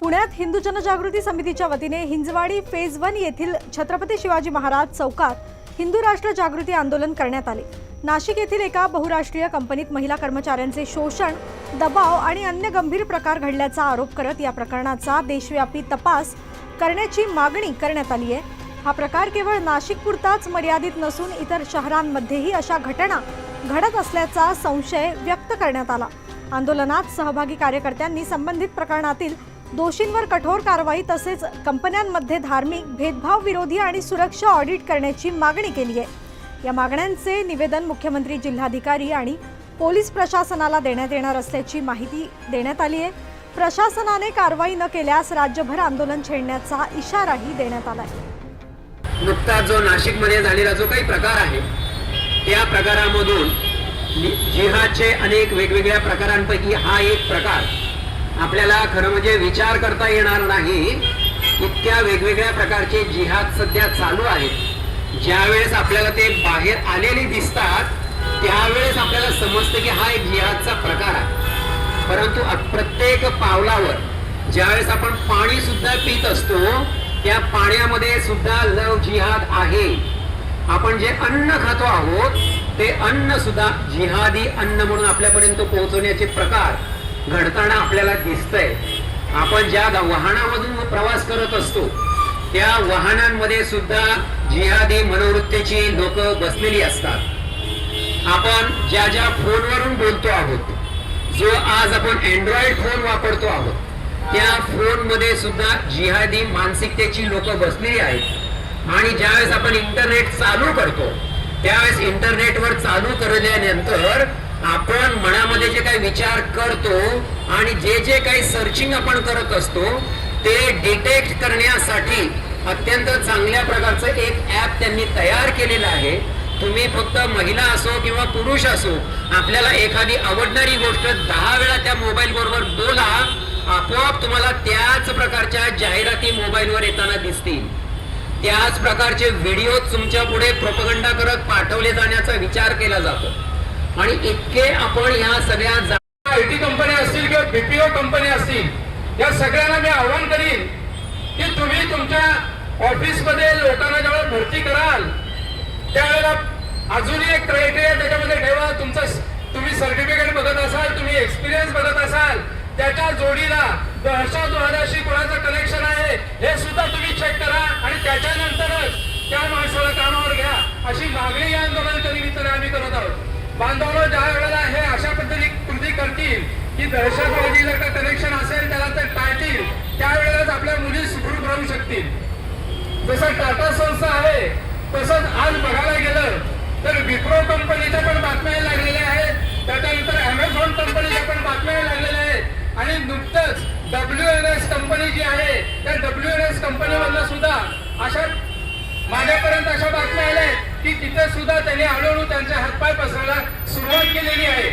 पुण्यात हिंदू जनजागृती समितीच्या वतीने हिंजवाडी फेज 1 येथील छत्रपती शिवाजी महाराज चौकात हिंदू राष्ट्र जागृती आंदोलन करण्यात आले। नाशिक येथील एका बहुराष्ट्रीय कंपनीत महिला कर्मचाऱ्यांचे शोषण, दबाव आणि अन्य गंभीर प्रकार घडल्याचा आरोप करत या प्रकरणाचा देशव्यापी तपास करण्याची मागणी करण्यात आली आहे। हा प्रकार केवळ नाशिकपुरताच मर्यादित नसून इतर शहरांमध्येही अशा घटना घडत असल्याचा संशय व्यक्त करण्यात आला। आंदोलनात सहभागी कार्यकर्त्यांनी संबंधित प्रकरणातील दोषींवर कठोर कारवाई तसेच कंपन्यांमध्ये धार्मिक भेदभाव विरोधी आणि सुरक्षा ऑडिट करण्याची मागणी केली आहे। या मागण्यांचे निवेदन मुख्यमंत्री, जिल्हाधिकारी आणि पोलीस प्रशासनाला देण्यात येणार असल्याची माहिती देण्यात आली आहे। प्रशासनाने कारवाई न केल्यास राज्यभर आंदोलन छेडण्याचा इशाराही देण्यात आला आहे। नुकताच जो नाशिकमध्ये झालेला जो काही प्रकार आहे त्या प्रकारामधून जिहादचे अनेक वेगवेगळ्या प्रकारांपैकी हा एक प्रकार आपल्याला खरं म्हणजे विचार करता येणार नाही। इतक्या वेगवेगळ्या प्रकारचे जिहाद सध्या चालू आहेत। ज्यावेळेस आपल्याला ते बाहेर आलेले दिसतात त्यावेळेस आपल्याला समजतं की हा एक जिहादचा प्रकार आहे। परंतु प्रत्येक पावलावर ज्यावेळेस आपण पाणी सुद्धा पित असतो त्या पाण्यामध्ये सुद्धा लव जिहाद आहे। आपण जे अन्न खातो आहोत ते अन्न सुद्धा जिहादी अन्न म्हणून आपल्यापर्यंत पोहोचवण्याचे प्रकार घडताना आपल्याला दिसतंय। आपण ज्या वाहनामधून प्रवास करत असतो त्या वाहनांमध्ये सुद्धा जिहादी मनोवृत्तीची लोक बसलेली असतात। आपण ज्या ज्या फोनवरून बोलतो आहोत, जो आज आपण अँड्रॉइड फोन वापरतो आहोत त्या फोनमध्ये सुद्धा जिहादी मानसिकतेची लोक बसलेली आहेत। आणि ज्यावेळेस आपण इंटरनेट चालू करतो त्यावेळेस इंटरनेटवर चालू केल्यानंतर आपण मनामध्ये जे काही विचार करतो आणि जे काही सर्चिंग आपण करत असतो ते डिटेक्ट करण्यासाठी अत्यंत चांगल्या प्रकारचं एक ॲप त्यांनी तयार केलेलं आहे। तुम्ही फक्त महिला असो किंवा पुरुष असो, आपल्याला एखादी आवडणारी गोष्ट 10 वेळा त्या मोबाईल बरोबर बोला, आपोआप तुम्हाला त्याच प्रकारच्या जाहिराती मोबाईलवर येताना दिसतील। त्याच प्रकारचे व्हिडिओ तुमच्या पुढे प्रोपगंडा करत पाठवले जाण्याचा विचार केला जातो। आणि इतके आपण ह्या सगळ्या आयटी कंपन्या असतील किंवा बीपीओ कंपन्या असतील, या सगळ्यांना मी आव्हान करीन की तुम्ही तुमच्या ऑफिसमध्ये लोकांना जेव्हा भरती कराल त्यावेळेला अजूनही एक क्रायटेरिया त्याच्यामध्ये ठेवा। तुम्ही सर्टिफिकेट बघत असाल, तुम्ही एक्सपिरियन्स बघत असाल, त्याच्या जोडीला दहशतवादाशी कोणाचं कनेक्शन आहे हे सुद्धा तुम्ही चेक करा आणि त्याच्यानंतरच त्या माणसाला कामावर घ्या, अशी मागणी या आंदोलनाच्या निमित्ताने आम्ही करत आहोत। बांधवांनो, ज्या वेळेला हे अशा पद्धती कृती करतील की दहशतवादी जर का कनेक्शन असेल त्याला ते टाळतील, त्यावेळेलाच आपल्या मुली सुखरूप राहू शकतील। जसं टाटा संस्था आहे तसंच आज बघायला गेलं तर विप्रो कंपनीच्या पण बातम्या लागलेल्या आहेत, त्याच्यानंतर अमेझॉन कंपनीच्या पण बातम्या लागलेल्या आहेत आणि नुकतंच WNS कंपनी जी आहे त्या WNS कंपनीमधनं सुद्धा अशा माझ्यापर्यंत अशा बातम्या आल्या की तिथे सुद्धा त्यांनी हळूहळू त्यांचे हातपाय पसरायला सुरुवात केलेली आहे।